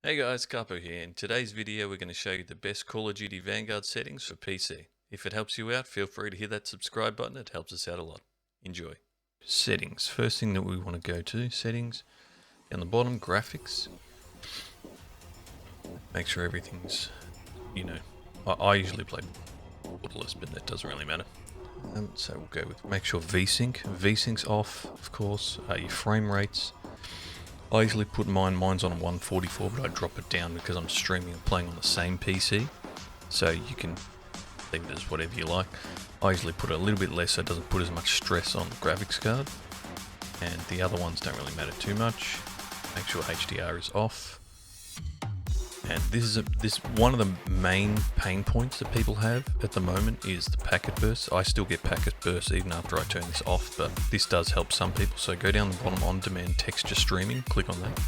Hey guys, Capo here. In today's video, we're going to show you the best Call of Duty Vanguard settings for PC. If it helps you out, feel free to hit that subscribe button. It helps us out a lot. Enjoy. Settings. First thing that we want to go to, settings. Down the bottom, graphics. Make sure everything's, I usually play borderless, but that doesn't really matter. So we'll go with, make sure VSync. VSync's off, of course. Your frame rates. I usually put mine's on 144, but I drop it down because I'm streaming and playing on the same PC. So you can leave it as whatever you like. I usually put it a little bit less so it doesn't put as much stress on the graphics card. And the other ones don't really matter too much. Make sure HDR is off. And this is one of the main pain points that people have at the moment is the packet bursts. I still get packet bursts even after I turn this off, but this does help some people. So go down the bottom, on demand texture streaming, click on that.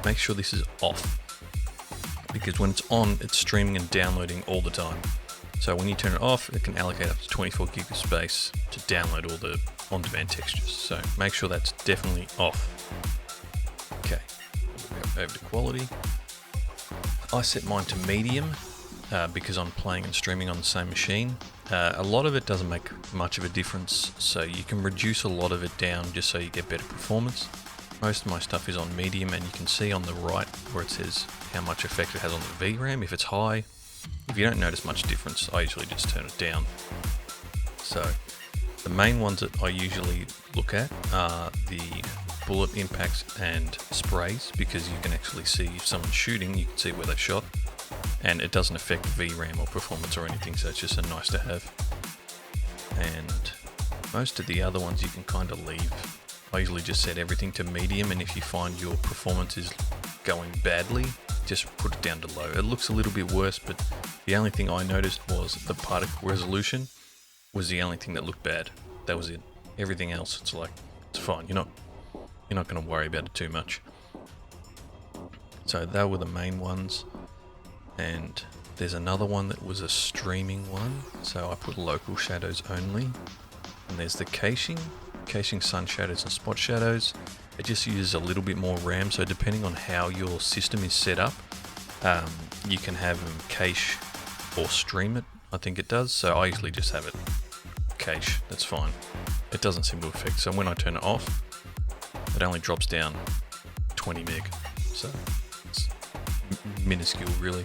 Make sure this is off, because when it's on, it's streaming and downloading all the time. So when you turn it off, it can allocate up to 24 gig of space to download all the on demand textures. So make sure that's definitely off. Okay, we'll go over to quality. I set mine to medium because I'm playing and streaming on the same machine. A lot of it doesn't make much of a difference, so you can reduce a lot of it down just so you get better performance. Most of my stuff is on medium, and you can see on the right where it says how much effect it has on the VRAM. If it's high, if you don't notice much difference, I usually just turn it down. So the main ones that I usually look at are the bullet impacts and sprays, because you can actually see if someone's shooting, you can see where they shot, and it doesn't affect VRAM or performance or anything, so it's just a nice to have. And most of the other ones you can kind of leave. I usually just set everything to medium, and if you find your performance is going badly, just put it down to low. It looks a little bit worse, but the only thing I noticed was the particle resolution was the only thing that looked bad. That was it. Everything else, it's like, it's fine. You're not going to worry about it too much. So they were the main ones, and there's another one that was a streaming one, so I put local shadows only. And there's the caching sun shadows and spot shadows. It just uses a little bit more RAM, so depending on how your system is set up, you can have them cache or stream it. I think it does, so I usually just have it cache. That's fine. It doesn't seem to affect, so when I turn it off, it only drops down 20 meg, so it's minuscule really.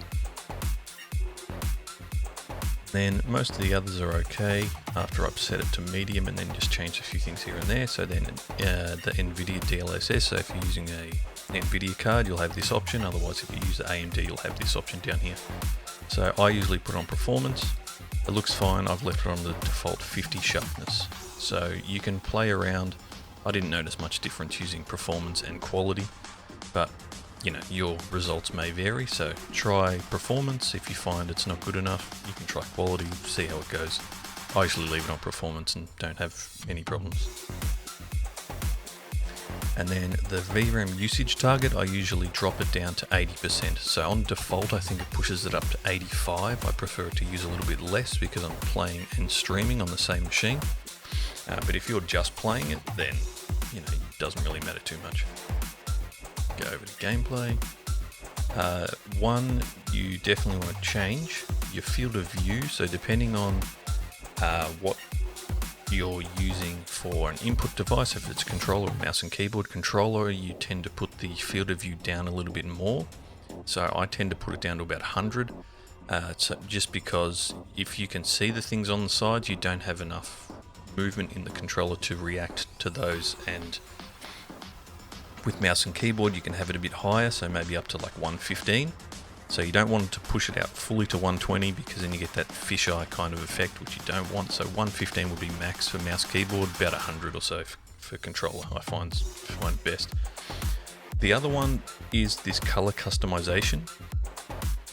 Then most of the others are okay after I've set it to medium and then just changed a few things here and there. So then the NVIDIA DLSS, so if you're using a NVIDIA card, you'll have this option. Otherwise, if you use the AMD, you'll have this option down here. So I usually put on performance. It looks fine. I've left it on the default 50 sharpness. So you can play around. I didn't notice much difference using performance and quality, but your results may vary, so try performance. If you find it's not good enough, you can try quality, see how it goes. I usually leave it on performance and don't have any problems. And then the VRAM usage target, I usually drop it down to 80%. So on default, I think it pushes it up to 85. I prefer it to use a little bit less because I'm playing and streaming on the same machine. But if you're just playing it, then it doesn't really matter too much. Go over to gameplay. One, you definitely want to change your field of view. So depending on what you're using for an input device, if it's a controller, mouse and keyboard controller, you tend to put the field of view down a little bit more. So I tend to put it down to about 100. So just because if you can see the things on the sides, you don't have enough movement in the controller to react to those. And with mouse and keyboard, you can have it a bit higher, so maybe up to like 115. So you don't want to push it out fully to 120 because then you get that fisheye kind of effect, which you don't want. So 115 would be max for mouse keyboard, about 100 or so for controller, I find best. The other one is this color customization.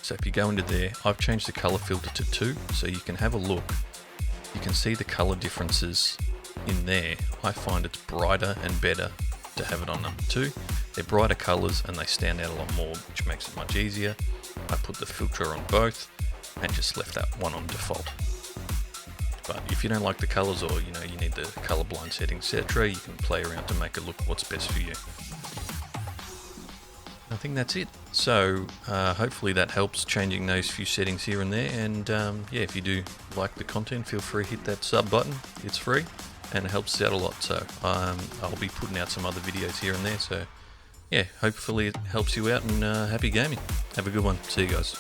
So if you go into there, I've changed the color filter to 2, so you can have a look. You can see the color differences in there. I find it's brighter and better to have it on number 2. They're brighter colors and they stand out a lot more, which makes it much easier. I put the filter on both and just left that one on default. But if you don't like the colors, or you need the colorblind settings, etc., you can play around to make it look what's best for you. I think that's it. So hopefully that helps, changing those few settings here and there. And yeah, if you do like the content, feel free to hit that sub button. It's free and it helps us out a lot. So I'll be putting out some other videos here and there. So yeah, hopefully it helps you out, and happy gaming. Have a good one. See you guys.